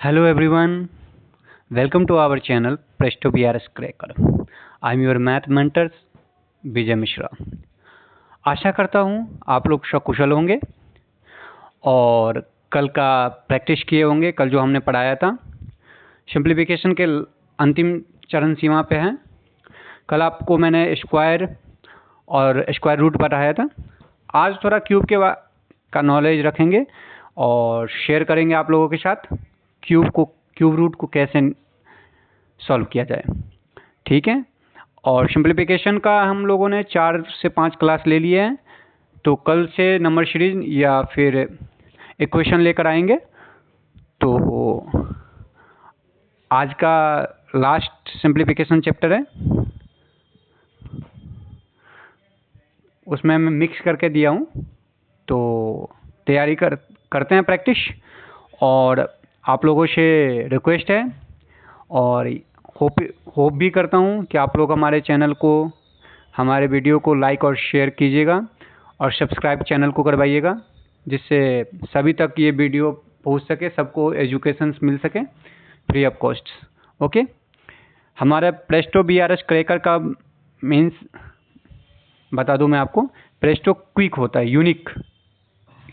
Hello everyone, welcome to our channel Presto BRS Cracker. I am your math mentor Vijay Mishra. आशा करता हूँ आप लोग सकुशल होंगे और कल का प्रैक्टिस किए होंगे। कल जो हमने पढ़ाया था सिंप्लीफिकेशन के अंतिम चरण सीमा पे हैं। कल आपको मैंने स्क्वायर और स्क्वायर रूट बताया था। आज थोड़ा क्यूब का नॉलेज रखेंगे और शेयर करेंगे आप लोगों के साथ क्यूब रूट को कैसे सॉल्व किया जाए, ठीक है। और सिंप्लीफिकेशन का हम लोगों ने 4 से 5 क्लास ले लिए हैं, तो कल से नंबर सीरीज या फिर इक्वेशन लेकर आएंगे। तो आज का लास्ट सिंप्लीफिकेशन चैप्टर है, उसमें मैं मिक्स करके दिया हूँ। तो तैयारी करते हैं प्रैक्टिस। और आप लोगों से रिक्वेस्ट है और होप भी करता हूँ कि आप लोग हमारे चैनल को, हमारे वीडियो को लाइक और शेयर कीजिएगा और सब्सक्राइब चैनल को करवाइएगा, जिससे सभी तक ये वीडियो पहुँच सके, सबको एजुकेशन मिल सके फ्री ऑफ कॉस्ट। ओके, हमारा प्रेस्टो BRS क्रैकर का मीन्स बता दूं मैं आपको। प्रेस्टो क्विक होता है,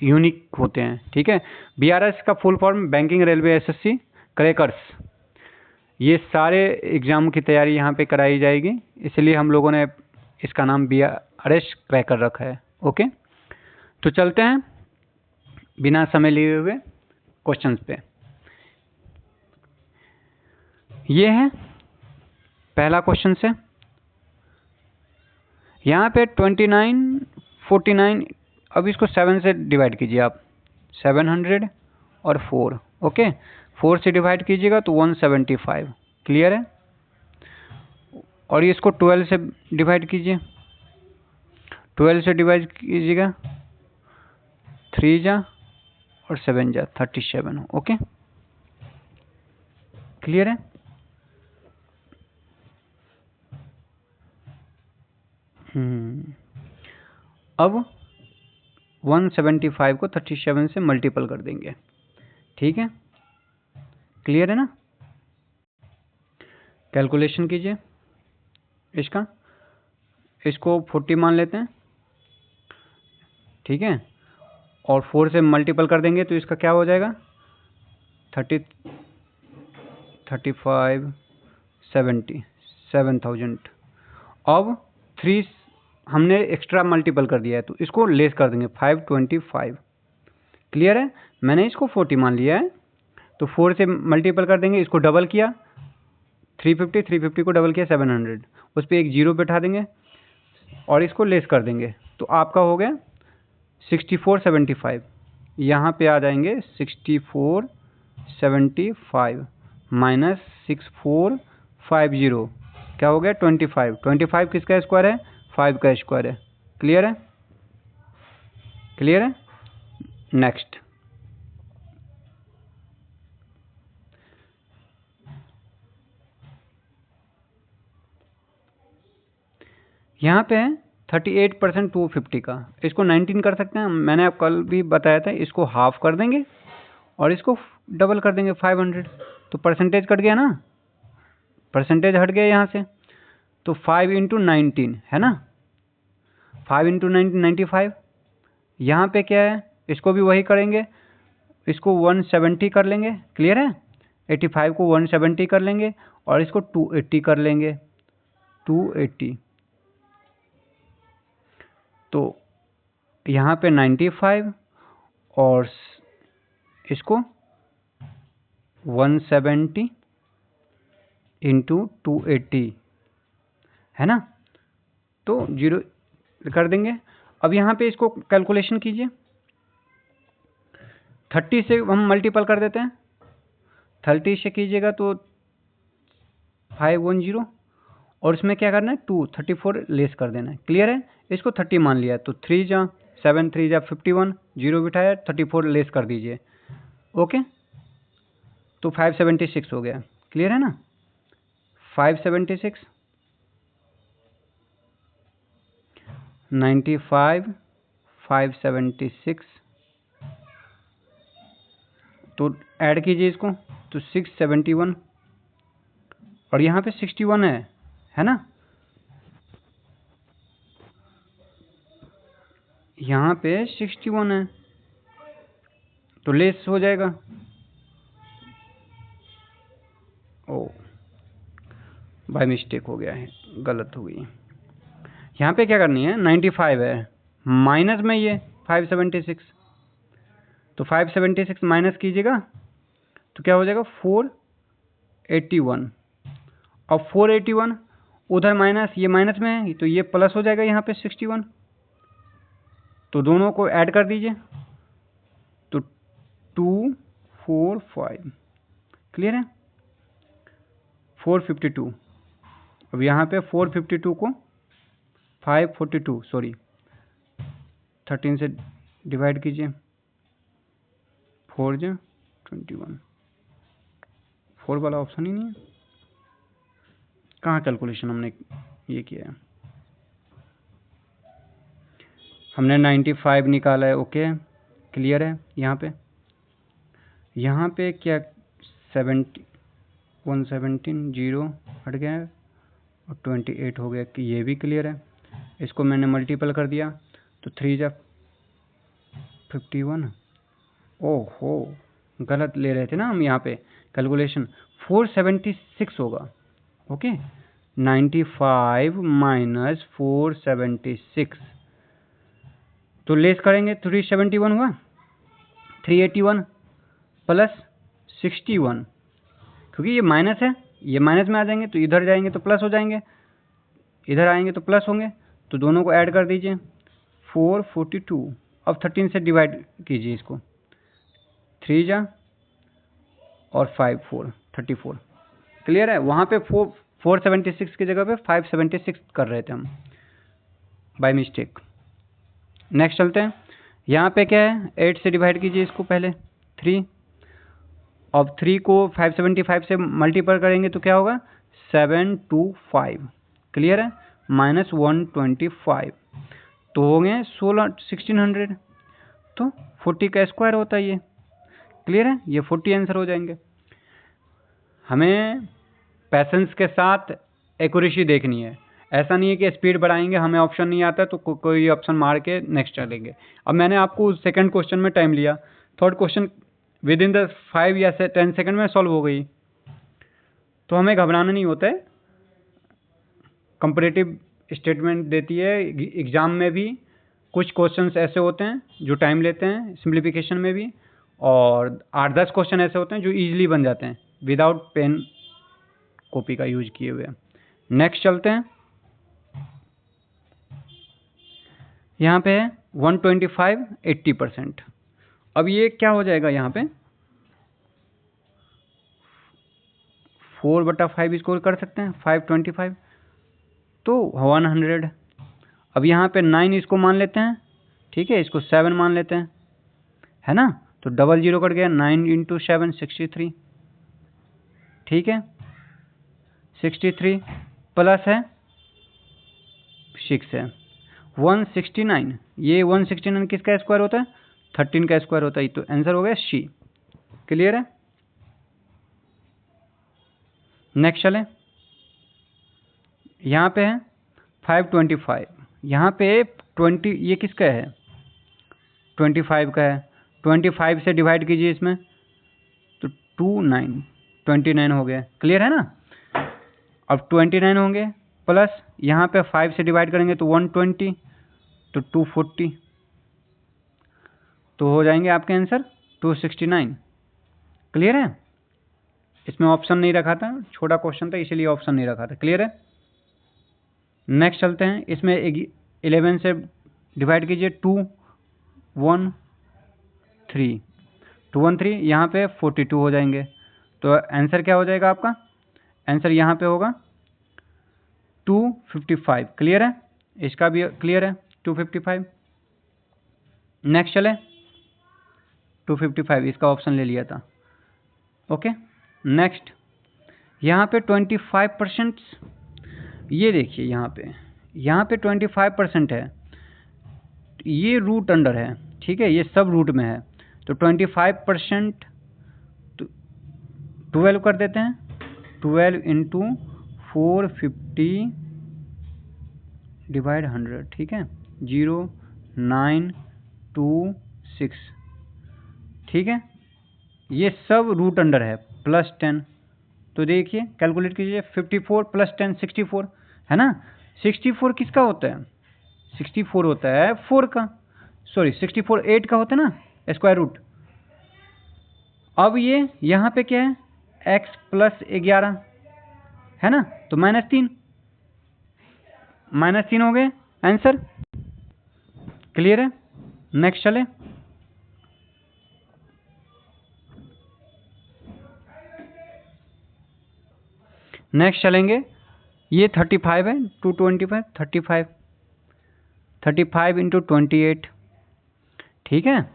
यूनिक होते हैं, ठीक है। BRS का full form banking railway SSC crackers. ये सारे एग्ज़ाम की तैयारी यहाँ पे कराई जाएगी, इसलिए हम लोगों ने इसका नाम BRS क्रैकर रखा है। ओके, तो चलते हैं बिना समय लिए हुए क्वेश्चंस पे। ये है पहला क्वेश्चन से। यहाँ पे 29, 49, अब इसको 7 से डिवाइड कीजिए आप, 700 और 4। ओके, 4 से डिवाइड कीजिएगा तो 175। क्लियर है। और इसको 12 से डिवाइड कीजिए, 12 से डिवाइड कीजिएगा, 3 जा और 7 जा 37। ओके, क्लियर है। अब 175 को 37 से मल्टीपल कर देंगे, ठीक है। क्लियर है ना। कैलकुलेशन कीजिए इसका, इसको 40 मान लेते हैं, ठीक है। और 4 से मल्टीपल कर देंगे तो इसका क्या हो जाएगा, 35, 70, 7000। अब 3 हमने एक्स्ट्रा मल्टीपल कर दिया है तो इसको लेस कर देंगे, 525। क्लियर है। मैंने इसको 40 मान लिया है तो 4 से मल्टीपल कर देंगे, इसको डबल किया 350 को डबल किया 700, उस पर एक जीरो बैठा देंगे और इसको लेस कर देंगे तो आपका हो गया 6475। यहाँ पे आ जाएंगे 6475 माइनस 6450, क्या हो गया 25। 25 किसका स्क्वायर है, 5 का स्क्वायर है। क्लियर है, क्लियर है। नेक्स्ट, यहाँ पे है 38% 250 का, इसको 19 कर सकते हैं। मैंने आप कल भी बताया था, इसको हाफ कर देंगे और इसको डबल कर देंगे 500, तो परसेंटेज कट गया ना, परसेंटेज हट गया यहाँ से। तो 5 × 19 है ना, 5 × 19 95। यहाँ पे क्या है, इसको भी वही करेंगे, इसको 170 कर लेंगे। क्लियर है। 85 को 170 कर लेंगे और इसको 280 कर लेंगे, 280। तो यहाँ पे 95 और इसको 170 × 280 है ना, तो 0 कर देंगे। अब यहाँ पे इसको कैलकुलेशन कीजिए, 30 से हम मल्टीपल कर देते हैं, 30 से कीजिएगा तो 510 और इसमें क्या करना है 34 लेस कर देना है। क्लियर है। इसको 30 मान लिया तो 3 जा 7, 3 जा 51, 0 बिठाया, 34 लेस कर दीजिए। ओके, तो 576 हो गया। क्लियर है ना, 576, 95, 576। तो ऐड कीजिए इसको, तो 671 और यहाँ पे 61 है ना, यहाँ पे 61 है तो लेस हो जाएगा। ओ बाय मिस्टेक हो गया है, गलत हो गई। यहाँ पे क्या करनी है, 95 है माइनस में ये 576, तो 576 माइनस कीजिएगा तो क्या हो जाएगा 481। अब 481 उधर माइनस, ये माइनस में है तो ये प्लस हो जाएगा यहाँ पे 61, तो दोनों को ऐड कर दीजिए तो 245, क्लियर है, 452। अब यहाँ पे 452 को 542 सॉरी 13 से डिवाइड कीजिए, 4 जा 21, 4 वाला ऑप्शन ही नहीं है, कहाँ कैलकुलेशन हमने ये किया है, हमने 95 निकाला है, ओके क्लियर है। यहाँ पे क्या 117 जीरो हट गया है और 28 हो गया कि ये भी क्लियर है। इसको मैंने मल्टीपल कर दिया तो 3 जा 51, ओहो गलत ले रहे थे ना हम यहाँ पे कैलकुलेशन, 476 होगा, ओके 95 माइनस 476 तो लेस करेंगे 371 हुआ, 381 प्लस 61, क्योंकि ये माइनस है, ये माइनस में आ जाएंगे तो इधर जाएंगे तो प्लस हो जाएंगे, इधर आएंगे तो प्लस होंगे, तो दोनों को ऐड कर दीजिए 442। अब 13 से डिवाइड कीजिए इसको, 3 जा और 5 4 34, क्लियर है। वहाँ पे 476 की जगह पे 576 कर रहे थे हम बाय मिस्टेक। नेक्स्ट चलते हैं, यहाँ पे क्या है 8 से डिवाइड कीजिए इसको पहले 3, अब 3 को 575 से मल्टीपल करेंगे तो क्या होगा 725, क्लियर है, माइनस 125 तो हो गए 1600, तो 40 का स्क्वायर होता है ये, क्लियर है, ये 40 आंसर हो जाएंगे। हमें पैसेंस के साथ एक्यूरेसी देखनी है, ऐसा नहीं है कि स्पीड बढ़ाएंगे हमें ऑप्शन नहीं आता तो कोई ऑप्शन मार के नेक्स्ट चलेंगे। अब मैंने आपको सेकंड क्वेश्चन में टाइम लिया, third question with in the 5 या 10 सेकंड में सॉल्व हो गई, तो हमें घबराना नहीं होता है। कंपैरेटिव स्टेटमेंट देती है एग्जाम में भी, कुछ क्वेश्चंस ऐसे होते हैं जो टाइम लेते हैं सिंप्लीफिकेशन में भी, और 8-10 क्वेश्चन ऐसे होते हैं जो इजीली बन जाते हैं विदाउट पेन कॉपी का यूज किए हुए। नेक्स्ट चलते हैं, यहाँ पे है 125 80%। अब ये क्या हो जाएगा, यहाँ पे 4/5 इसको कर सकते हैं 525 तो 100। अब यहाँ पे 9 इसको मान लेते हैं, ठीक है, इसको 7 मान लेते हैं, है ना, तो 00 कट गया, 9 × 7 63, ठीक है, 63 प्लस है 6 है 169, ये 169 किसका स्क्वायर होता है 13 का स्क्वायर होता है, तो आंसर हो गया सी, क्लियर है। नेक्स्ट चले, यहाँ पे है 525, यहाँ पे 20, ये किसका है 25 का है, 25 से डिवाइड कीजिए इसमें तो 29 हो गया, क्लियर है ना। अब 29 होंगे प्लस यहाँ पे 5 से डिवाइड करेंगे तो 120 तो 240, तो हो जाएंगे आपके आंसर 269, क्लियर है। इसमें ऑप्शन नहीं रखा था, छोटा क्वेश्चन था इसलिए ऑप्शन नहीं रखा था, क्लियर है। नेक्स्ट चलते हैं, इसमें 11 से डिवाइड कीजिए 213, यहाँ पे 42 हो जाएंगे, तो आंसर क्या हो जाएगा आपका, आंसर यहाँ पे होगा 255, क्लियर है, इसका भी क्लियर है 255। नेक्स्ट चले, 255 इसका ऑप्शन ले लिया था, ओके। नेक्स्ट यहाँ पे 25%, ये देखिए यहाँ पे 25% है, ये रूट अंडर है, ठीक है, ये सब रूट में है, तो 25% 12 कर देते हैं, 12 इंटू 450 डिवाइड 100, ठीक है, 0926, ठीक है। ये सब रूट अंडर है, प्लस 10। तो देखिए कैलकुलेट कीजिए, 54 प्लस 10 64 है ना। 64 किसका होता है? 64 होता है 4 का, सॉरी 64 8 का होता है ना, स्क्वायर रूट। अब ये यहाँ पे क्या है, x प्लस 11 है ना, तो -3 हो गए आंसर। क्लियर है? नेक्स्ट चले। नेक्स्ट चलेंगे, ये 35 है, 225 35 इंटू 28, ठीक है।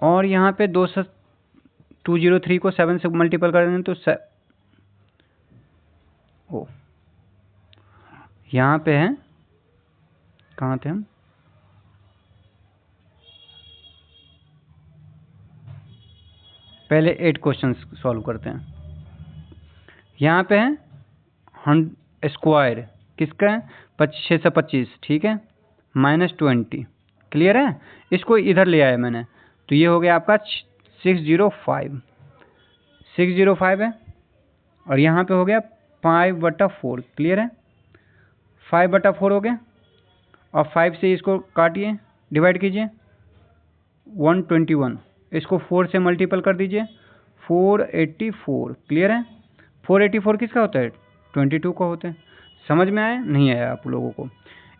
और यहाँ पे 203 को 7 से मल्टीपल कर देंगे तो यहाँ पे है, कहाँ थे हम, पहले 8 क्वेश्चन सॉल्व करते हैं। यहाँ पे है स्क्वायर किसका है, 625, ठीक है, -20। क्लियर है? इसको इधर ले आया मैंने, तो ये हो गया आपका 605 है। और यहाँ पे हो गया 5/4। क्लियर है? 5/4 हो गया। और 5 से इसको काटिए, डिवाइड कीजिए, 121। इसको 4 से मल्टीपल कर दीजिए, 484। क्लियर है? 484 किसका होता है? 22 का होता है। समझ में आया? नहीं आया आप लोगों को?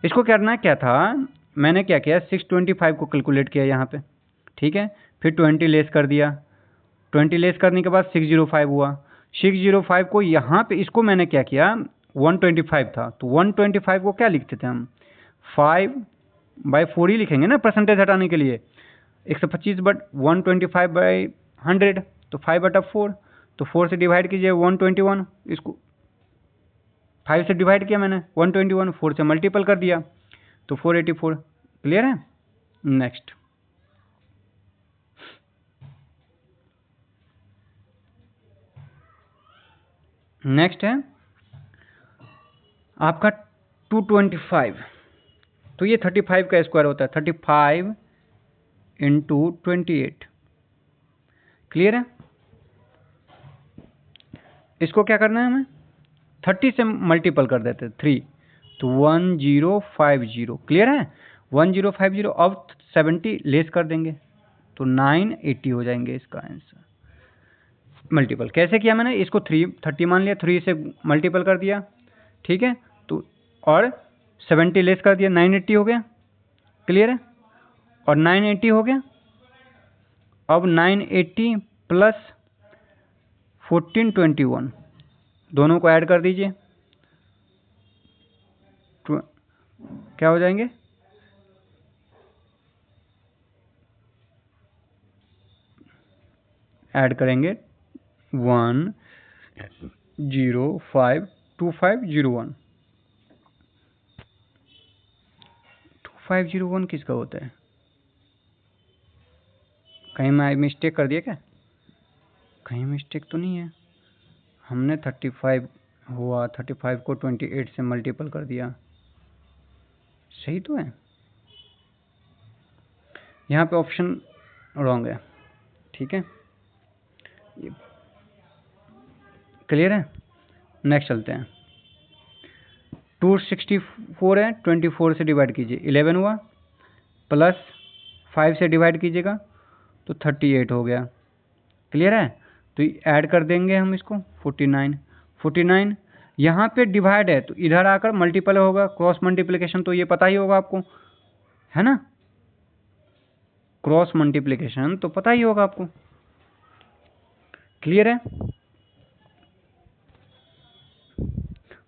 इसको करना क्या था, मैंने क्या किया, 625 को कैलकुलेट किया यहाँ पे, ठीक है, फिर 20 लेस कर दिया, 20 लेस करने के बाद 605 हुआ। 605 को यहाँ पे, इसको मैंने क्या किया, 125 था, तो 125 को क्या लिखते थे हम, 5/4 ही लिखेंगे ना, परसेंटेज हटाने के लिए। 125 बट 125/100, तो 5/4, तो 4 से डिवाइड कीजिए 121, इसको 5 से डिवाइड किया मैंने 121, 4 से मल्टीपल कर दिया, तो 484। क्लियर है? नेक्स्ट है आपका 225। तो ये 35 का स्क्वायर होता है, 35 इंटू 28। क्लियर है? इसको क्या करना है, हमें 30 से मल्टीपल कर देते हैं, 3, तो 1050। क्लियर है? 1050। अब 70 लेस कर देंगे तो 980 हो जाएंगे इसका आंसर। मल्टीपल कैसे किया मैंने, इसको 30 मान लिया, 3 से मल्टीपल कर दिया, ठीक है, तो और 70 लेस कर दिया, 980 हो गया। क्लियर है? और 980 हो गया। अब 980 प्लस 1421 दोनों को ऐड कर दीजिए, क्या हो जाएंगे, ऐड करेंगे 1052501। 2501 किसका होता है? कहीं मैं मिस्टेक कर दिया क्या? कहीं मिस्टेक तो नहीं है, हमने 35 हुआ, 35 को 28 से मल्टीपल कर दिया, सही तो है। यहाँ पे ऑप्शन रॉन्ग है, ठीक है। क्लियर है? नेक्स्ट चलते हैं। 264 है, 24 से डिवाइड कीजिए, 11 हुआ, प्लस 5 से डिवाइड कीजिएगा तो 38 हो गया। क्लियर है? तो ऐड कर देंगे हम इसको, 49 यहाँ पे डिवाइड है तो इधर आकर मल्टीपल होगा, क्रॉस मल्टीप्लिकेशन तो ये पता ही होगा आपको, है ना, क्रॉस मल्टीप्लिकेशन तो पता ही होगा आपको। क्लियर है?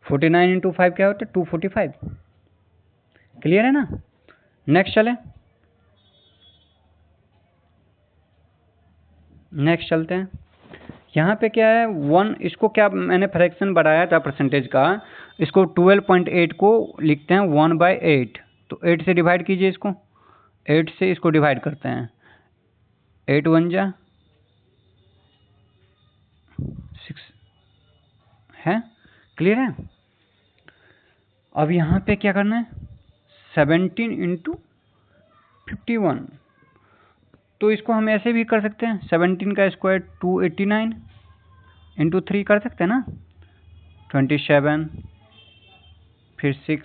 49 इंटू 5 क्या होता है, 245। क्लियर है ना? नेक्स्ट चले, नेक्स्ट चलते हैं। यहाँ पे क्या है, 1, इसको क्या मैंने फ्रैक्शन बढ़ाया था परसेंटेज का, इसको 12.8 को लिखते हैं 1/8, तो 8 से डिवाइड कीजिए इसको, 8 से इसको डिवाइड करते हैं, 8 1 जा है। क्लियर है। अब यहाँ पे क्या करना है, 17 इंटू 51, तो इसको हम ऐसे भी कर सकते हैं, 17 का स्क्वायर 289 इंटू 3 कर सकते हैं ना, 27 फिर 6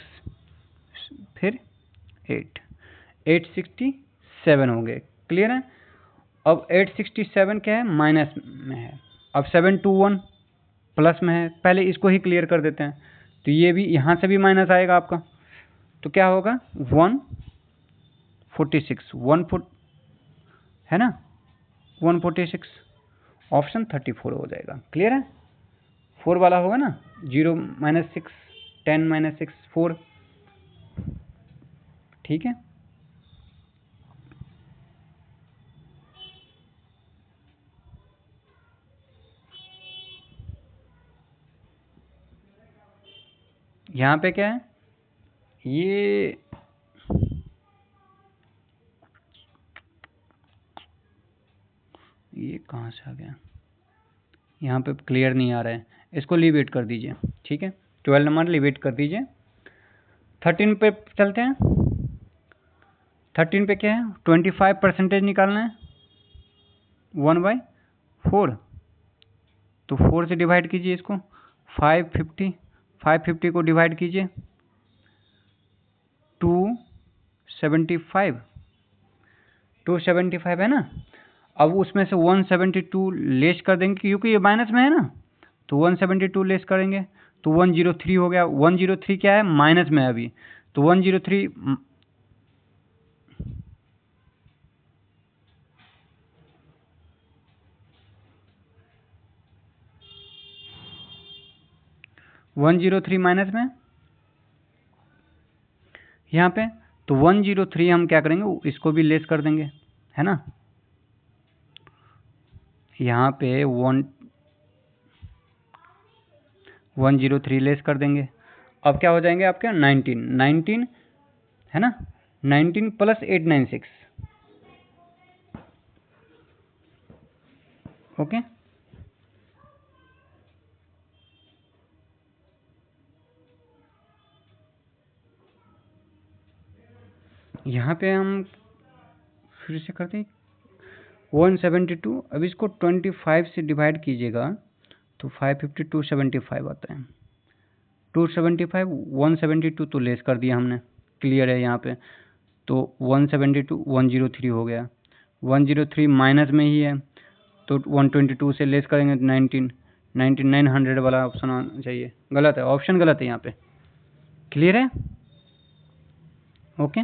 फिर 8, 867 हो गए। क्लियर है। अब 867 क्या है, माइनस में है। अब 721 प्लस में है। पहले इसको ही क्लियर कर देते हैं, तो ये भी यहाँ से भी माइनस आएगा आपका, तो क्या होगा 146, है ना, 146, ऑप्शन 34 हो जाएगा। क्लियर है। 4 वाला होगा ना, 0 - 6, 10 - 6 4। ठीक है। यहाँ पे क्या है, ये कहाँ से आ गया, यहाँ पे क्लियर नहीं आ रहा है, इसको लिवेट कर दीजिए। ठीक है, 12 नंबर लिवेट कर दीजिए। 13 पे चलते हैं। 13 पे क्या है, 25% निकालना है, 1/4, तो 4 से डिवाइड कीजिए इसको। 550 को डिवाइड कीजिए 275 है ना। अब उसमें से 172 लेस कर देंगे, क्योंकि ये माइनस में है ना, तो 172 लेस करेंगे तो 103 हो गया। 103 क्या है, माइनस में है अभी, तो 103 103 माइनस में यहाँ पे, तो 103 हम क्या करेंगे, इसको भी लेस कर देंगे, है ना। यहाँ पे 103 लेस कर देंगे। अब क्या हो जाएंगे आपके 19 है ना, 19 प्लस 896। ओके। यहाँ पे हम फिर से करते हैं 172। अब इसको 25 से डिवाइड कीजिएगा तो 550 275 आता है। 275 172 तो लेस कर दिया हमने, क्लियर है यहाँ पे, तो 172 103 हो गया। 103 माइनस में ही है, तो 122 से लेस करेंगे 19 900 वाला ऑप्शन आना चाहिए। गलत है, ऑप्शन गलत है यहाँ पे। क्लियर है। ओके।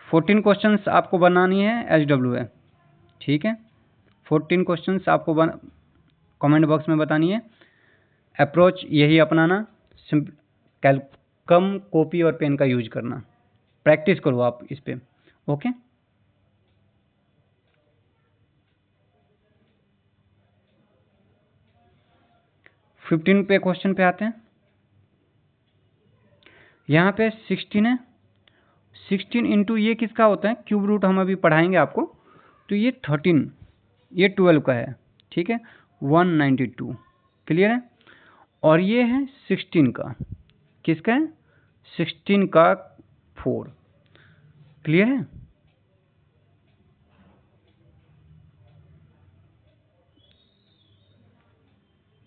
14 क्वेश्चंस आपको बनानी है SW है। ठीक है, 14 क्वेश्चंस आपको कमेंट बॉक्स में बतानी है। अप्रोच यही अपनाना, कम कॉपी और पेन का यूज करना, प्रैक्टिस करो आप इस पे। ओके। फिफ्टीन पे क्वेश्चन पे आते हैं। यहाँ पे 16 है। 16 इंटू ये किसका होता है, क्यूब रूट हम अभी पढ़ाएंगे आपको, तो ये 13, ये 12 का है। ठीक है, 192। क्लियर है। और ये है 16 का, किसका है, 16 का 4। क्लियर है।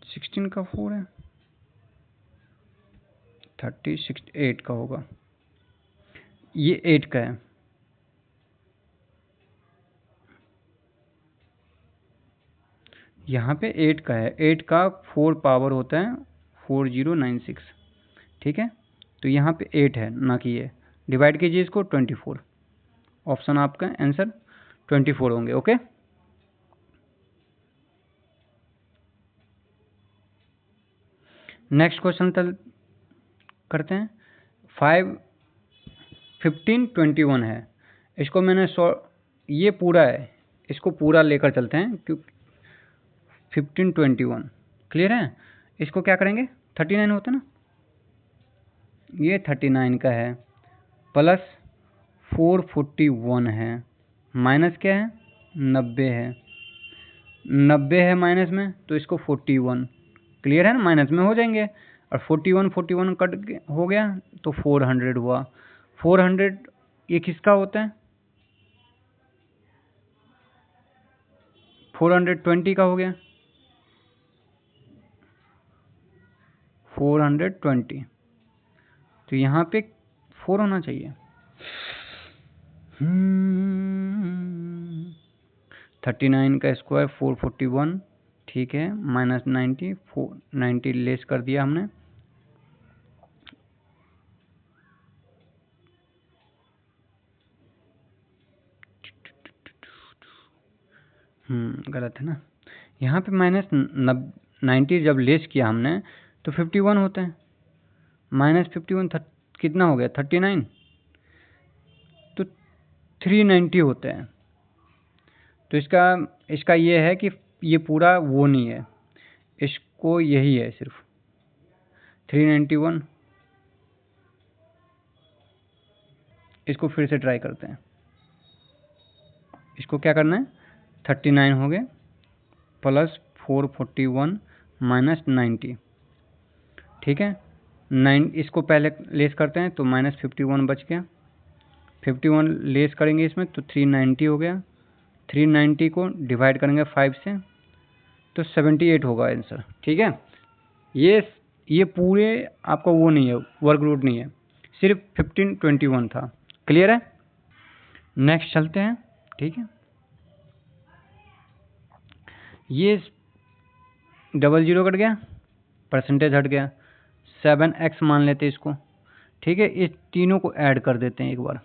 सिक्सटीन का 4 है, 36 8 का होगा, ये 8 का है। यहाँ पे 8 का है, 8 का 4 पावर होता है 4096। ठीक है, तो यहाँ पे 8 है ना कि ये, डिवाइड कीजिए इसको 24, ऑप्शन आपका आंसर 24 होंगे। ओके। नेक्स्ट क्वेश्चन करते हैं। 5 15 21 है, इसको मैंने ये पूरा है, इसको पूरा लेकर चलते हैं, क्योंकि 15 21 क्लियर है। इसको क्या करेंगे, 39 होता है ना, ये 39 का है, प्लस 441 है, माइनस क्या है 90 है, 90 है माइनस में, तो इसको 41, क्लियर है ना, माइनस में हो जाएंगे। और 41 हो गया तो 400 हुआ। 400 ये किसका होता है? 420 का हो गया, 420, तो यहाँ पे 4 होना चाहिए। 39 का स्क्वायर 441, ठीक है, माइनस 90, 90 लेस कर दिया हमने। गलत है ना, यहाँ पे माइनस 90 जब लेस किया हमने तो 51 होता है, माइनस 51 कितना हो गया 39, तो 390 होता है। तो इसका ये है कि ये पूरा वो नहीं है, इसको यही है सिर्फ 391। इसको फिर से ट्राई करते हैं, इसको क्या करना है, 39 हो गए प्लस 441 माइनस 90, ठीक है, 9 इसको पहले लेस करते हैं तो माइनस 51 बच गया, 51 लेस करेंगे इसमें तो 390 हो गया, 390 को डिवाइड करेंगे 5 से तो 78 होगा आंसर, ठीक है। ये पूरे आपका वो नहीं है, वर्क रूट नहीं है, सिर्फ 1521 था, क्लियर है। नेक्स्ट चलते हैं, ठीक है। ये 00 कट गया, परसेंटेज हट गया, 7x मान लेते हैं इसको, ठीक है। इस तीनों को ऐड कर देते हैं एक बार,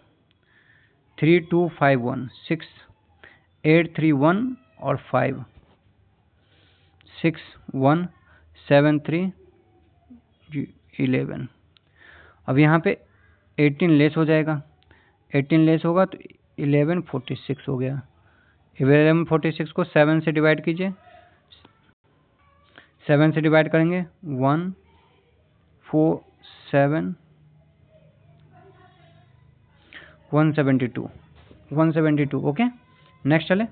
3251 6 831 और 5 6173 11। अब यहाँ पे 18 लेस हो जाएगा, 18 लेस होगा तो 1146 हो गया। 1146 को 7 से डिवाइड कीजिए, 7 से डिवाइड करेंगे 147 172, ओके। नेक्स्ट चले,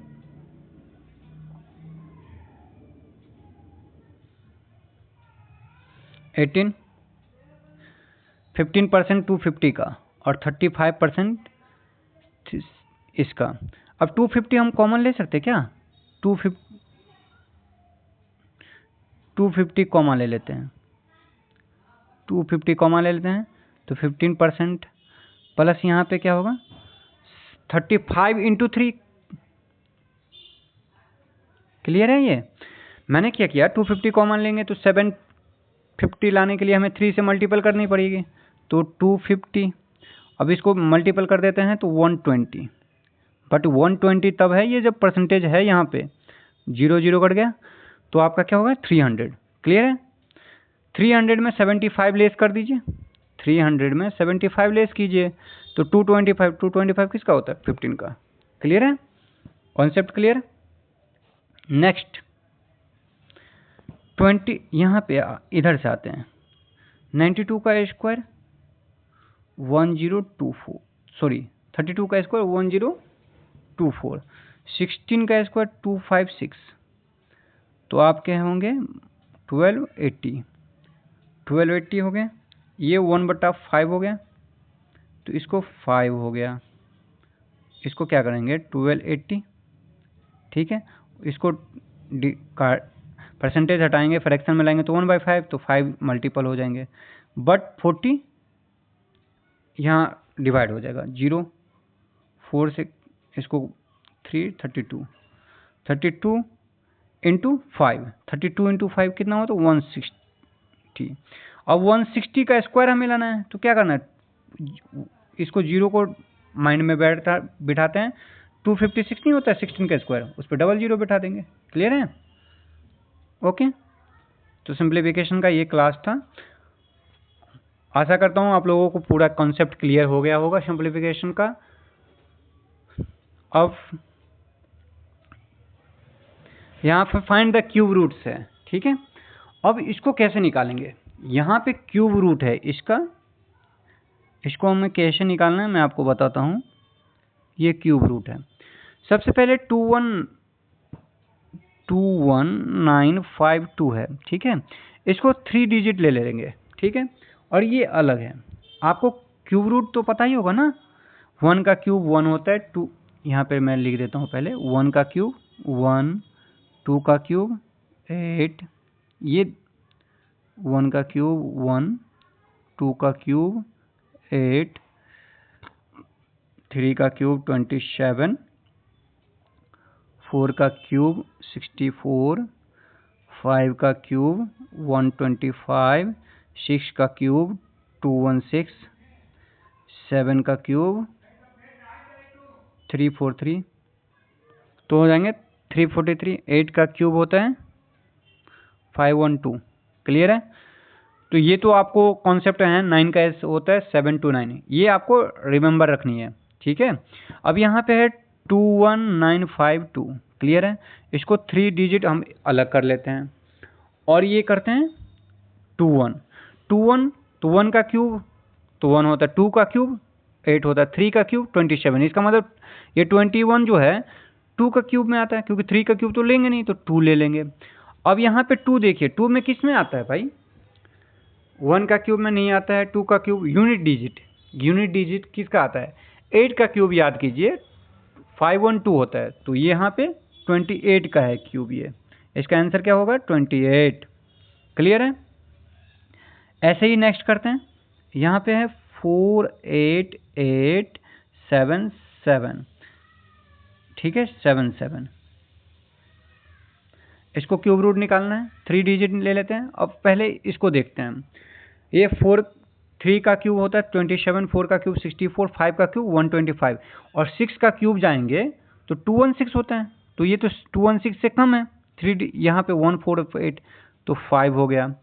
एटीन 15% 250 का और 35% इसका। अब 250 हम कॉमन ले सकते क्या, 250 कॉमन ले लेते हैं, 250 कॉमन ले लेते हैं तो 15% प्लस यहाँ पे क्या होगा 35 इंटू 3, क्लियर है। ये मैंने क्या किया, 250 कॉमन लेंगे तो 750 लाने के लिए हमें 3 से मल्टीपल करनी पड़ेगी, तो 250, अब इसको मल्टीपल कर देते हैं तो 120, बट 120 तब है ये जब परसेंटेज है यहाँ पे 00 कट गया तो आपका क्या होगा 300, क्लियर है। 300 में 75 लेस कर दीजिए, 300 में 75 लेस कीजिए तो 225 किसका होता है 15 का, क्लियर है, कॉन्सेप्ट क्लियर। नेक्स्ट 20, यहाँ पे इधर से आते हैं, 92 का स्क्वायर 1024, सॉरी 32 का स्क्वायर 1024, 16 का स्क्वायर 256, तो आपके होंगे 1280 हो गए, ये 1/5 हो गया तो इसको 5 हो गया, इसको क्या करेंगे 1280, ठीक है। इसको परसेंटेज हटाएंगे, फ्रैक्शन में लाएंगे तो 1/5, तो 5 मल्टीपल हो जाएंगे, बट 40 यहाँ डिवाइड हो जाएगा, 0 4 से इसको 32 इंटू 5, 32 इंटू 5 कितना हो तो 160। अब 160 का स्क्वायर हमें लाना है तो क्या करना है, इसको 0 को माइंड में बिठाते हैं, 256 नहीं होता है 16 का स्क्वायर, उस पर 00 बिठा देंगे, क्लियर है, ओके। तो सिंप्लीफिकेशन का ये क्लास था, आशा करता हूँ आप लोगों को पूरा कॉन्सेप्ट क्लियर हो गया होगा सिंप्लीफिकेशन का। अब यहाँ पे फाइंड द क्यूब रूट्स है, ठीक है। अब इसको कैसे निकालेंगे, यहाँ पे क्यूब रूट है इसको हमें कैसे निकालना है मैं आपको बताता हूँ। ये क्यूब रूट है, सबसे पहले 2 21952 है, ठीक है। इसको 3 डिजिट ले लेंगे, ठीक है, और ये अलग है। आपको क्यूब रूट तो पता ही होगा ना, 1 का क्यूब 1 होता है, 2 यहाँ पे मैं लिख देता हूँ पहले, 1 का क्यूब 1, 2 का क्यूब 8, ये 1 का क्यूब 1, 2 का क्यूब 8, 3 का क्यूब 27, 4 का क्यूब 64, 5 का क्यूब 125, 6 का क्यूब 216, 7 का क्यूब 343, तो हो जाएंगे 343। 8 का क्यूब होता है 512। क्लियर है? तो ये तो आपको कॉन्सेप्ट है। 9 का एस होता है 7 to 9, ये आपको रिमेंबर रखनी है, ठीक है। अब यहाँ पे है 21952। क्लियर है? इसको 3 डिजिट हम अलग कर लेते हैं और ये करते हैं 21। तो 1 का क्यूब तो 1 होता है, 2 का क्यूब 8 होता है, 3 का क्यूब 27। इसका मतलब ये 21 जो है 2 का क्यूब में आता है, क्योंकि 3 का क्यूब तो लेंगे नहीं, तो 2 ले लेंगे। अब यहाँ पे 2 देखिए, 2 में किस में आता है भाई? 1 का क्यूब में नहीं आता है। 2 का क्यूब यूनिट डिजिट किसका आता है? 8 का क्यूब याद कीजिए 512 होता है, तो ये यहाँ पे 28 का है क्यूब। ये इसका आंसर क्या होगा? 28। क्लियर है? ऐसे ही नेक्स्ट करते हैं। यहाँ पे है 48877, ठीक है, 77। इसको क्यूब रूट निकालना है, 3 डिजिट ले लेते हैं। अब पहले इसको देखते हैं। ये 3 का क्यूब होता है 27, 4 का क्यूब 64, 5 का क्यूब 125 और 6 का क्यूब जाएंगे तो 216 होता है, तो ये तो 216 से कम है। 3 यहाँ पे 148 तो 5 हो गया।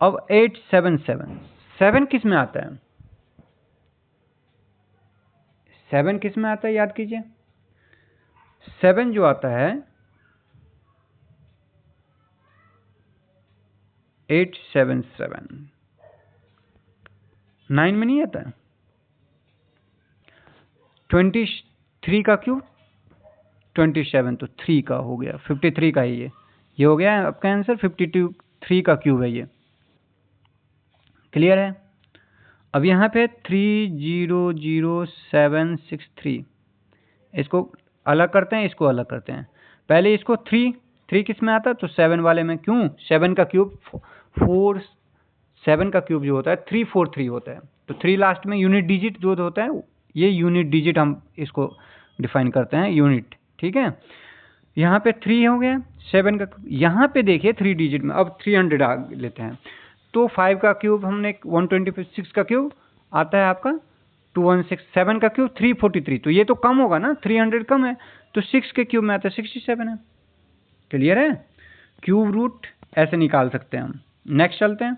अब 877, 7 किस में आता है? 7 किस में आता है याद कीजिए। 7 जो आता है 877, 9 में नहीं आता है। 23 का क्यूब 27, तो 3 का हो गया, 53 का ही ये हो गया आपका आंसर। 53 का क्यूब है ये। क्लियर है? अब यहाँ पे 300763, इसको अलग करते हैं, इसको अलग करते हैं। पहले इसको 3 किस में आता है? तो 7 वाले में। क्यों? 7 का क्यूब 7 का क्यूब जो होता है 343 होता है, तो 3 लास्ट में यूनिट डिजिट जो होता है, ये यूनिट डिजिट हम इसको डिफाइन करते हैं, यूनिट, ठीक है। यहाँ पे 3 हो गया 7 का। यहाँ पे देखिए 3 डिजिट में अब 300 आ लेते हैं, तो 5 का क्यूब हमने 126 का क्यूब आता है आपका 216, 7 का क्यूब 343, तो ये तो कम होगा ना, 300 कम है, तो 6 के क्यूब में आता है 67 है। क्लियर है? क्यूब रूट ऐसे निकाल सकते हैं हम। नेक्स्ट चलते हैं।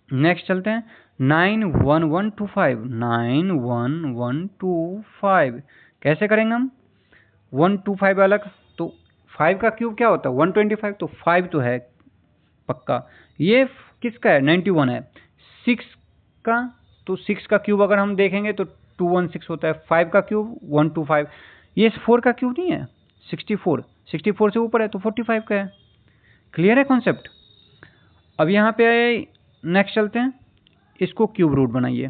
नेक्स्ट चलते हैं 91125, 91125 कैसे करेंगे हम? 125 अलग, तो 5 का क्यूब क्या होता है? 125, तो 5 तो है पक्का। ये किसका है? 91 है। 6 का, तो 6 का क्यूब अगर हम देखेंगे तो 216 होता है। 5 का क्यूब 125, ये 4 का क्यूब नहीं है, 64 से ऊपर है तो 45 का है। क्लियर है कॉन्सेप्ट? अब यहाँ पे नेक्स्ट चलते हैं, इसको क्यूब रूट बनाइए।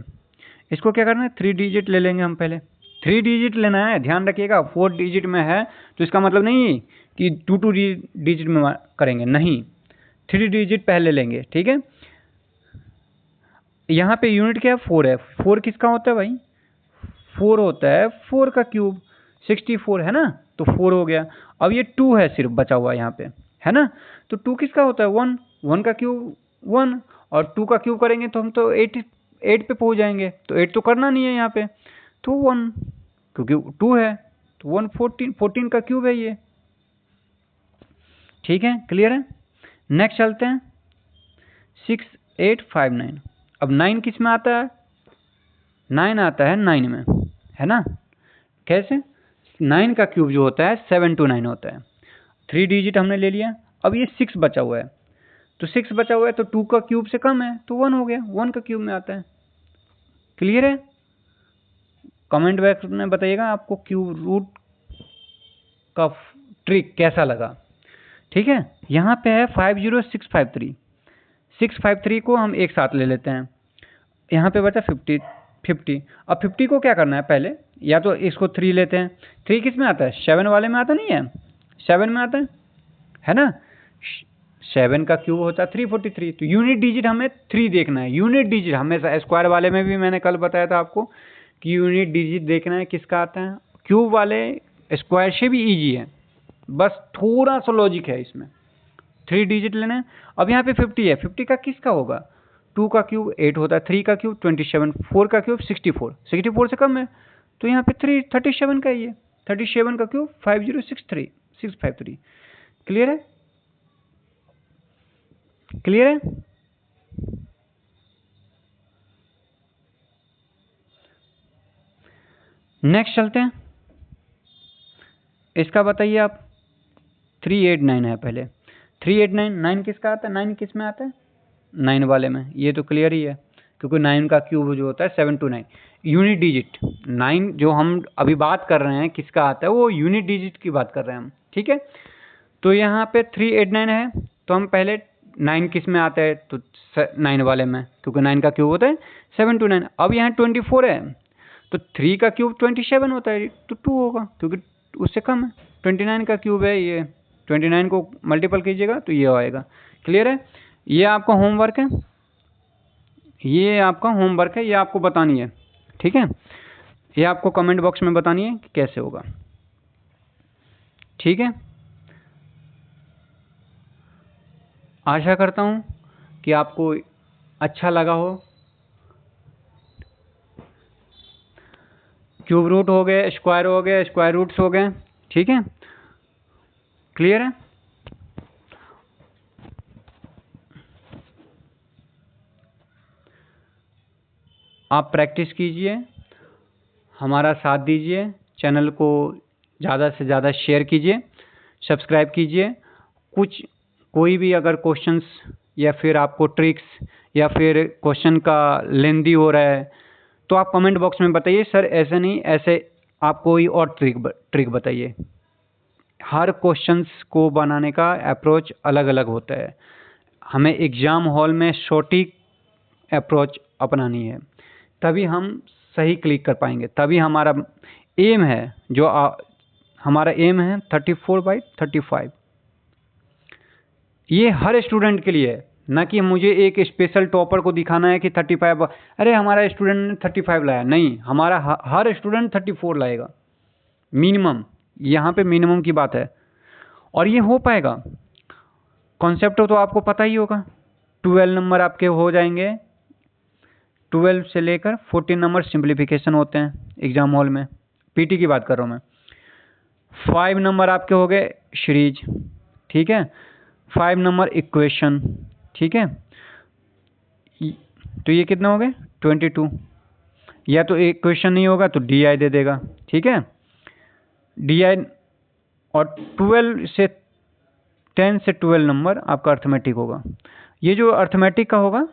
इसको क्या करना है? 3 डिजिट ले लेंगे हम पहले। 3 डिजिट लेना है, ध्यान रखिएगा। 4 डिजिट में है तो इसका मतलब नहीं कि 2 डिजिट में करेंगे, नहीं, 3 डिजिट पहले लेंगे, ठीक है। यहाँ पे यूनिट क्या है? 4 है। 4 किसका होता है भाई? 4 होता है 4 का क्यूब, 64 है ना, तो 4 हो गया। अब ये 2 है सिर्फ बचा हुआ यहाँ पे, है ना, तो 2 किसका होता है? 1 का क्यूब 1, और 2 का क्यूब करेंगे तो हम तो 8 पे पहुंच जाएंगे, तो 8 तो करना नहीं है यहाँ पे, तो 1, क्योंकि 2 है तो 14 का क्यूब है ये, ठीक है। क्लियर है? नेक्स्ट चलते हैं 6859। अब 9 किस में आता है? 9 आता है 9 में, है ना। कैसे? 9 का क्यूब जो होता है 729 होता है। 3 डिजिट हमने ले लिया। अब ये 6 बचा हुआ है, तो 6 बचा हुआ है तो 2 का क्यूब से कम है, तो 1 हो गया, 1 का क्यूब में आता है। क्लियर है? कमेंट बॉक्स में बताइएगा आपको क्यूब रूट का ट्रिक कैसा लगा। ठीक है, यहाँ पे है 50653, 653 को हम एक साथ ले लेते हैं, यहाँ पे बचा 50। अब 50 को क्या करना है, पहले या तो इसको 3 लेते हैं। 3 किस में आता है, 7 वाले में आता नहीं है, 7 में आता है ना। 7 का क्यूब होता है 343। तो यूनिट डिजिट हमें 3 देखना है। यूनिट डिजिट हमेशा, स्क्वायर वाले में भी मैंने कल बताया था आपको कि यूनिट डिजिट देखना है किसका आता है। क्यूब वाले स्क्वायर से भी ईजी है, बस थोड़ा सा लॉजिक है इसमें। 3 डिजिट लेना है। अब यहाँ पे 50 है, 50 का किसका होगा, 2 का क्यूब 8 होता है, 3 का क्यूब 27, 4 का क्यूब 64, 64 से कम है तो यहाँ पे 37 का ही है। 37 का क्यूब 5063653। क्लियर है, क्लियर है। नेक्स्ट चलते हैं, इसका बताइए आप। 389 है पहले, 389, 9 किसका आता है, 9 किस में आता है, 9 वाले में। ये तो क्लियर ही है क्योंकि 9 का क्यूब जो होता है 729। यूनिट डिजिट 9 जो हम अभी बात कर रहे हैं किसका आता है, वो यूनिट डिजिट की बात कर रहे हैं हम। ठीक है, तो यहाँ पे 389 है तो हम पहले 9 किस में आता है, तो 9 वाले में, क्योंकि 9 का क्यूब होता है 729। अब यहाँ 24 है तो 3 का क्यूब 27 होता है तो 2 होगा क्योंकि उससे कम है। 29 का क्यूब है ये, 29 को मल्टीपल कीजिएगा तो ये आएगा। क्लियर है, ये आपका होमवर्क है, ये आपका होमवर्क है, ये आपको बतानी है। ठीक है, ये आपको कमेंट बॉक्स में बतानी है कि कैसे होगा। ठीक है, आशा करता हूँ कि आपको अच्छा लगा हो। क्यूब रूट हो गए, स्क्वायर हो गए, स्क्वायर रूट्स हो गए। ठीक है, क्लियर है। आप प्रैक्टिस कीजिए, हमारा साथ दीजिए, चैनल को ज़्यादा से ज़्यादा शेयर कीजिए, सब्सक्राइब कीजिए। कोई भी अगर क्वेश्चंस या फिर आपको ट्रिक्स या फिर क्वेश्चन का लेंदी हो रहा है तो आप कमेंट बॉक्स में बताइए, सर ऐसे नहीं, ऐसे आप कोई और ट्रिक बताइए। हर क्वेश्चंस को बनाने का अप्रोच अलग अलग होता है, हमें एग्ज़ाम हॉल में सटीक अप्रोच अपनानी है, तभी हम सही क्लिक कर पाएंगे। तभी हमारा एम है, हमारा एम है 34/35। ये हर स्टूडेंट के लिए है, ना कि मुझे एक स्पेशल टॉपर को दिखाना है कि 35, अरे हमारा स्टूडेंट ने 35 लाया, नहीं, हमारा हर स्टूडेंट 34 लाएगा मिनिमम। यहाँ पे मिनिमम की बात है और ये हो पाएगा। कॉन्सेप्ट तो आपको पता ही होगा, 12 नंबर आपके हो जाएंगे, 12 से लेकर 14 नंबर सिंप्लीफिकेशन होते हैं एग्जाम हॉल में, पीटी की बात कर रहा हूँ मैं। 5 नंबर आपके हो गए सीरीज, ठीक है, 5 नंबर इक्वेशन। ठीक है, तो ये कितना हो गए 22। या तो इक्वेशन नहीं होगा तो डी दे देगा। ठीक है, डी, और 12 से 10 से 12 नंबर आपका अर्थमेटिक होगा। ये जो अर्थमेटिक का होगा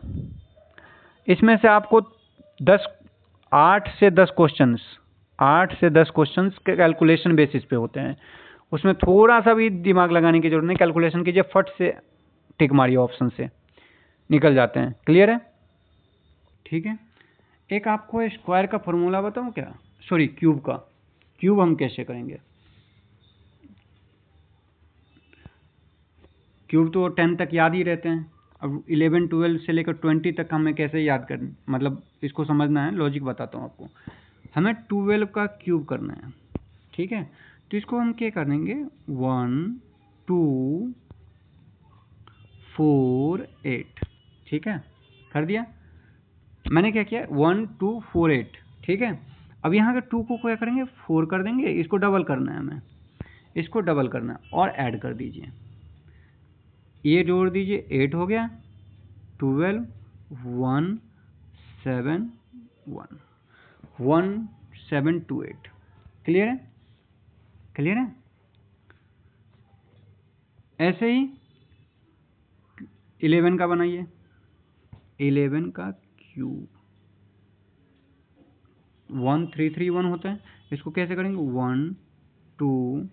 इसमें से आपको 8 से 10 क्वेश्चंस के कैलकुलेशन बेसिस पे होते हैं, उसमें थोड़ा सा भी दिमाग लगाने की जरूरत नहीं, कैलकुलेशन कीजिए, फट से टिक मारिए, ऑप्शन से निकल जाते हैं। क्लियर है। ठीक है, एक आपको स्क्वायर का फॉर्मूला बताऊं क्या, सॉरी क्यूब का। क्यूब हम कैसे करेंगे, क्यूब तो 10 तक याद ही रहते हैं, अब 11 12 से लेकर 20 तक हमें कैसे याद करना, मतलब इसको समझना है, लॉजिक बताता हूँ आपको। हमें 12 का क्यूब करना है। ठीक है, तो इसको हम क्या कर देंगे, 1 2 4 8। ठीक है, कर दिया मैंने, क्या किया 1 2 4 8। ठीक है, अब यहाँ के 2 को क्या करेंगे, 4 कर देंगे, इसको डबल करना है हमें, इसको डबल करना है और ऐड कर दीजिए, ये जोड़ दीजिए, 8 हो गया, 12 1 7 1 1 7 2 8। क्लियर है, क्लियर है। ऐसे ही 11 का बनाइए, 11 का क्यूब, 1331 होता है। इसको कैसे करेंगे, 1 2,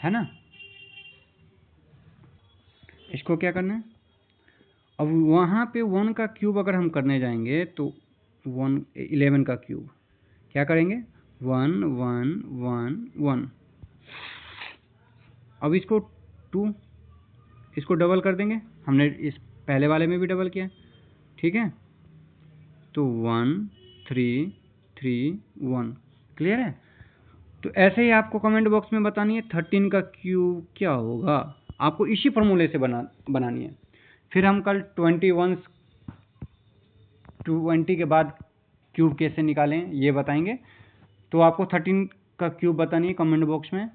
है ना। इसको क्या करना है, अब वहाँ पे 1 का क्यूब अगर हम करने जाएंगे तो 11 का क्यूब क्या करेंगे, 1 1 1 1। अब इसको 2, इसको डबल कर देंगे, हमने इस पहले वाले में भी डबल किया, ठीक है। तो 1 3 3 1, क्लियर है। तो ऐसे ही आपको कमेंट बॉक्स में बतानी है 13 का क्यूब क्या होगा, आपको इसी फॉर्मूले से बनानी है। फिर हम कल 20 के बाद क्यूब कैसे निकालें ये बताएंगे। तो आपको 13 का क्यूब बतानी है कमेंट बॉक्स में।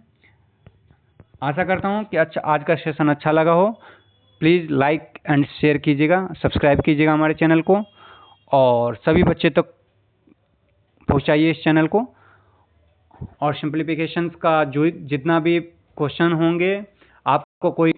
आशा करता हूँ कि आज का सेशन अच्छा लगा हो। प्लीज़ लाइक एंड शेयर कीजिएगा, सब्सक्राइब कीजिएगा हमारे चैनल को, और सभी बच्चे तक पहुँचाइए इस चैनल को। और सिंप्लीफिकेशंस का जो जितना भी क्वेश्चन होंगे, आपको कोई